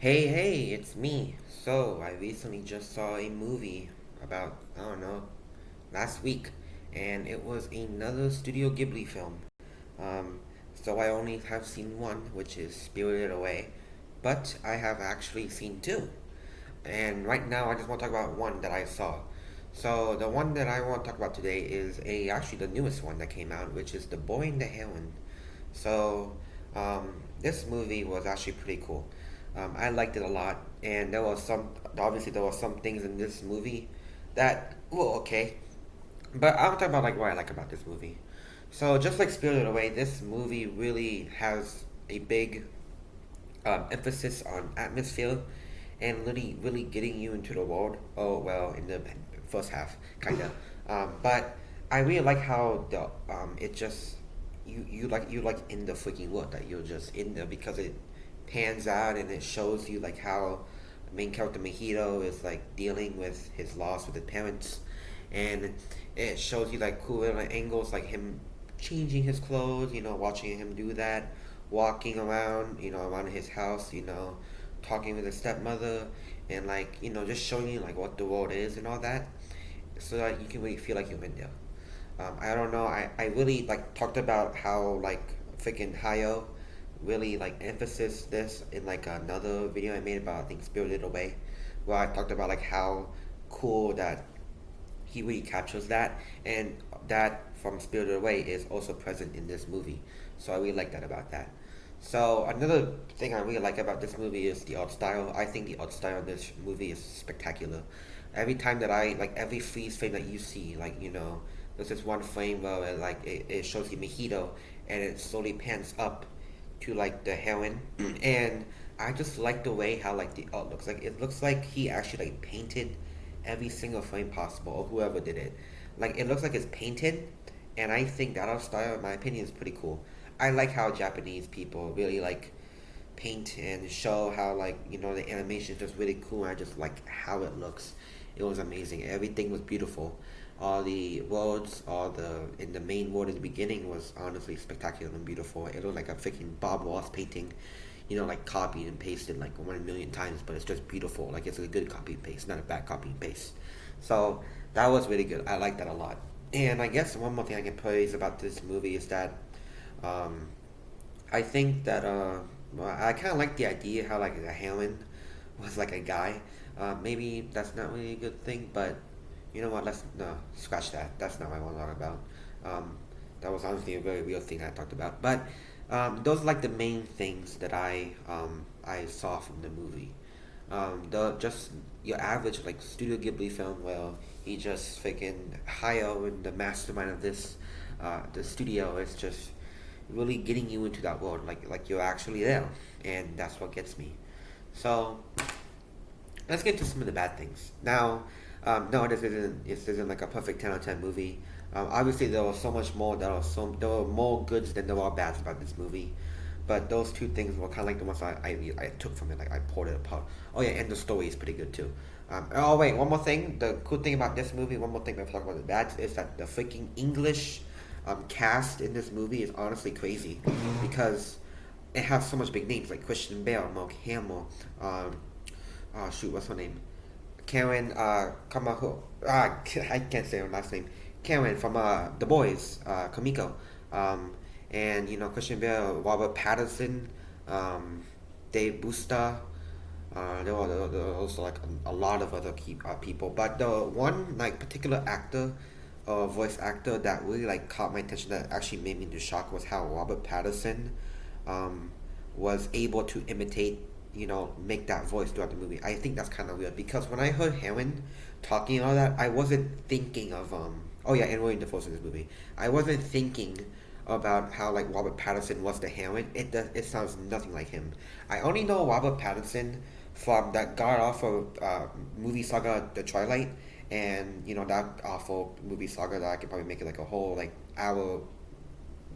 Hey, it's me. So, I recently just saw a movie about, I don't know, last week, and it was another Studio Ghibli film. Um, so I only have seen one, which is Spirited Away, but I have actually seen two. And right now, I just want to talk about one that I saw. So, the one that I want to talk about today is actually the newest one that came out, which is The Boy and the Heron. So, this movie was actually pretty cool. I liked it a lot, and obviously there were some things in this movie that were okay, but I'm talking about like what I like about this movie. So just like Spirited Away, this movie really has a big emphasis on atmosphere and really getting you into the world. Oh well, in the first half, kinda. But I really like how the it just you like in the freaking world that you're just in there because it pans out and it shows you like how the main character Mahito is like dealing with his loss with his parents, and it shows you like cool little angles like him changing his clothes, watching him do that, walking around, around his house, talking with his stepmother, and like, just showing you like what the world is and all that, so that you can really feel like you're in there. I don't know. I really like talked about how like freaking Hayo really like emphasis this in like another video I made about I think Spirited Away, where I talked about like how cool that he really captures that, and that from Spirited Away is also present in this movie. So I really like that about that. So another thing I really like about this movie is the art style. I think the art style in this movie is spectacular. Every time that I like every freeze frame that you see, like there's this one frame where it shows you Mojito and it slowly pans up to like the heron, and I just like the way how like the art looks. Like it looks like he actually like painted every single frame possible, or whoever did it. Like it looks like it's painted, and I think that art style, in my opinion, is pretty cool. I like how Japanese people really like paint and show how like the animation is just really cool. And I just like how it looks. It was amazing. Everything was beautiful. All the worlds, all the in the main world in the beginning was honestly spectacular and beautiful. It looked like a freaking Bob Ross painting, like copied and pasted like 1 million times, but it's just beautiful. Like it's a good copy and paste, not a bad copy and paste. So that was really good. I like that a lot. And I guess one more thing I can praise about this movie is that um, I think that well, I kind of like the idea how like the Heron was like a guy. Maybe that's not really a good thing, but you know what? Let's no scratch that. That's not what I want to talk about. Um, that was honestly a very real thing I talked about. But those are like the main things that I saw from the movie. The just your average like Studio Ghibli film. Well, he just freaking Hayao and the mastermind of this the studio is just really getting you into that world, like you're actually there, and that's what gets me. So let's get to some of the bad things now. No, this isn't like a perfect 10 out of 10 movie. Obviously, there was so much more. There were more goods than there were bads about this movie, but those two things were kind of like the ones I took from it. Like I pulled it apart. Oh yeah, and the story is pretty good too. Oh wait, one more thing. The cool thing about this movie, one more thing before talking about the bads, is that the freaking English cast in this movie is honestly crazy because it has so much big names like Christian Bale, Mark Hamill, oh shoot, what's her name? Karen Kamaho. I can't say her last name. Karen from The Boys, Kamiko, um, and Christian Bale, Robert Pattinson, Dave Busta. There were also like a lot of other key people, but the one like particular actor, voice actor that really like caught my attention that actually made me into shock was how Robert Pattinson um, was able to imitate, make that voice throughout the movie. I think that's kind of weird because when I heard Heron talking and all that, I wasn't thinking of oh yeah, and William Dafoe's in this movie. I wasn't thinking about how like Robert Pattinson was the Heron. It sounds nothing like him. I only know Robert Pattinson from that god awful movie saga, The Twilight, and that awful movie saga that I could probably make it like a whole like hour,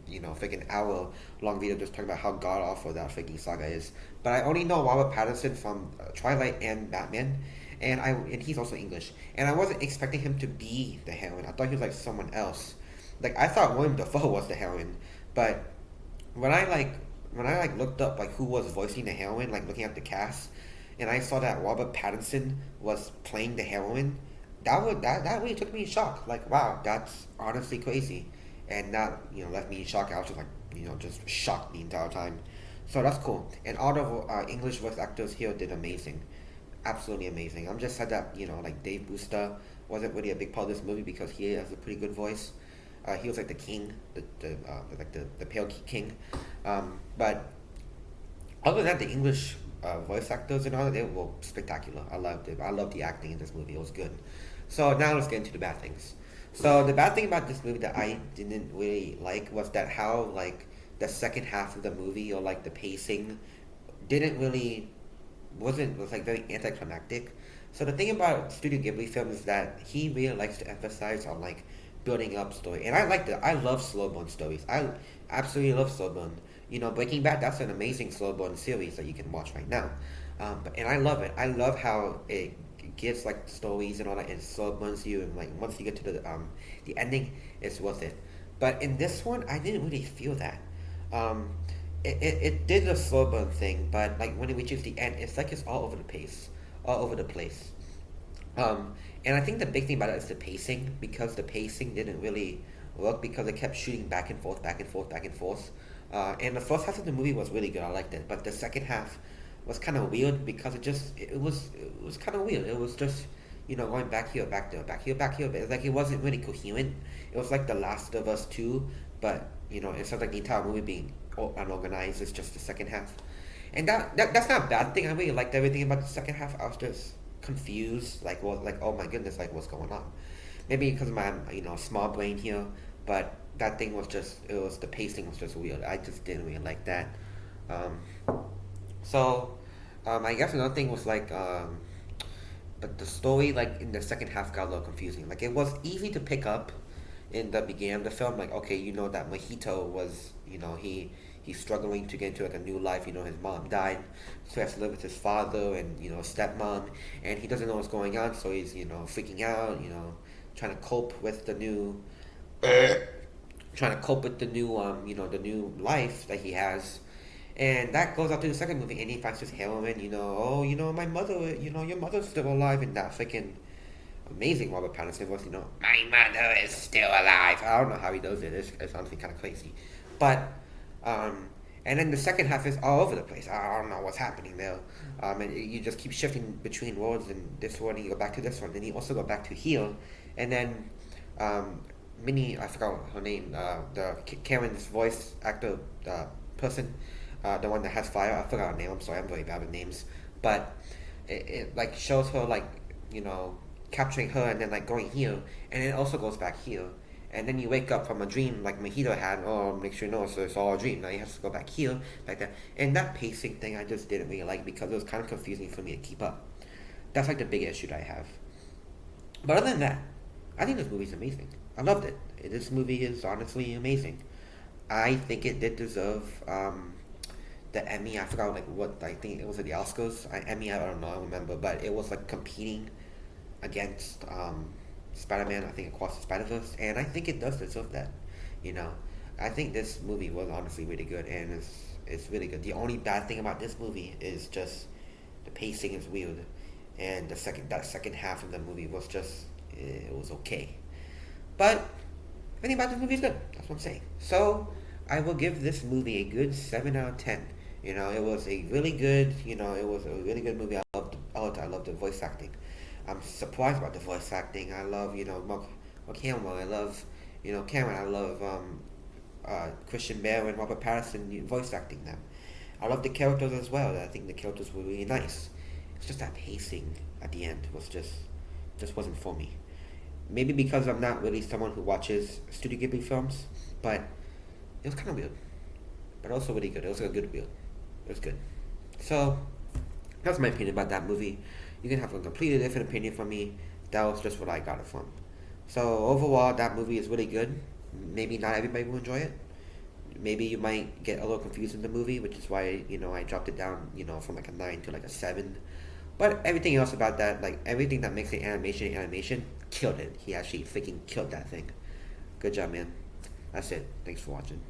freaking hour long video just talking about how god awful that freaking saga is. But I only know Robert Pattinson from Twilight and Batman, and he's also English. And I wasn't expecting him to be the heroine. I thought he was like someone else. Like I thought William Dafoe was the heroine, but when I like looked up like who was voicing the heroine, like looking at the cast, and I saw that Robert Pattinson was playing the heroine, that really took me in shock. Like, wow, that's honestly crazy, and that left me in shock. I was just like just shocked the entire time. So that's cool. And all the English voice actors here did amazing, absolutely amazing. I'm just sad that like Dave Brewster wasn't really a big part of this movie because he has a pretty good voice. He was like the king, the pale king. But other than that, the English voice actors and all, they were spectacular. I loved it. I loved the acting in this movie. It was good. So now let's get into the bad things. So the bad thing about this movie that I didn't really like was that how like the second half of the movie, or like the pacing didn't really wasn't was like very anticlimactic. So the thing about Studio Ghibli films is that he really likes to emphasize on like building up story, and I like that. I love slow burn stories. I absolutely love slow burn. Breaking Bad, that's an amazing slow burn series that you can watch right now. And I love it. I love how it gives like stories and all that, and slow burns you, and like once you get to the ending, it's worth it. But in this one, I didn't really feel that. Um, it did the slow burn thing, but like when it reaches the end, it's like it's all over the place, all over the place. And I think the big thing about it is the pacing, because the pacing didn't really work because it kept shooting back and forth, back and forth, back and forth. And the first half of the movie was really good. I liked it, but the second half was kind of weird because it was kind of weird. It was just going back here, back there, back here, back here. But it's like it wasn't really coherent. It was like The Last of Us 2, but instead of like the entire movie being unorganized, it's just the second half. And that's not a bad thing. I really liked everything about the second half. I was just confused, like oh my goodness, like what's going on? Maybe because of my small brain here, but that thing was just the pacing was just weird. I just didn't really like that. Um, so I guess another thing was like but the story like in the second half got a little confusing. Like it was easy to pick up in the beginning of the film, like okay, that Mojito was he's struggling to get into like a new life. His mom died, so he has to live with his father and stepmom, and he doesn't know what's going on, so he's freaking out, trying to cope with the new the new life that he has. And that goes out to the second movie, and he finds his heroine, oh, my mother, your mother's still alive, and that freaking amazing Robert Pattinson voice, my mother is still alive. I don't know how he does it. It's honestly kind of crazy. But, and then the second half is all over the place. I don't know what's happening there. And you just keep shifting between worlds, and this one, you go back to this one, then you also go back to here, and then, Minnie, I forgot her name, the Karen's voice actor person, the one that has fire. I forgot her name. I'm sorry, I'm very bad with names. But it like shows her like you know capturing her and then like going here, and it also goes back here. And then you wake up from a dream like Mojito had. Oh, make sure you know, so it's all a dream. Now you have to go back here, back there. And that pacing thing I just didn't really like because it was kind of confusing for me to keep up. That's like the big issue that I have. But other than that, I think this movie's amazing. I loved it. This movie is honestly amazing. I think it did deserve the Emmy. I forgot like what I think it was at the Oscars. Emmy, I don't know, I don't remember, but it was like competing against Spider-Man. I think Across the Spider-Verse, and I think it does deserve that. You know, I think this movie was honestly really good, and it's really good. The only bad thing about this movie is just the pacing is weird, and that second half of the movie was just it was okay. But everything about this movie is good. That's what I'm saying. So I will give this movie a good 7 out of 10. You know, it was a really good. It was a really good movie. I loved the voice acting. I'm surprised about the voice acting. I love Mark Hamill. I love Cameron. I love Christian Bale and Robert Pattinson voice acting them. I love the characters as well. I think the characters were really nice. It's just that pacing at the end was just wasn't for me. Maybe because I'm not really someone who watches Studio Ghibli films, but it was kind of weird, but also really good. It was a good weird. It was good. So that's my opinion about that movie. You can have a completely different opinion from me. That was just what I got it from. So overall, that movie is really good. Maybe not everybody will enjoy it. Maybe you might get a little confused in the movie, which is why I dropped it down from like a 9 to like a 7. But everything else about that, like everything that makes it animation, killed it. He actually freaking killed that thing. Good job, man. That's it. Thanks for watching.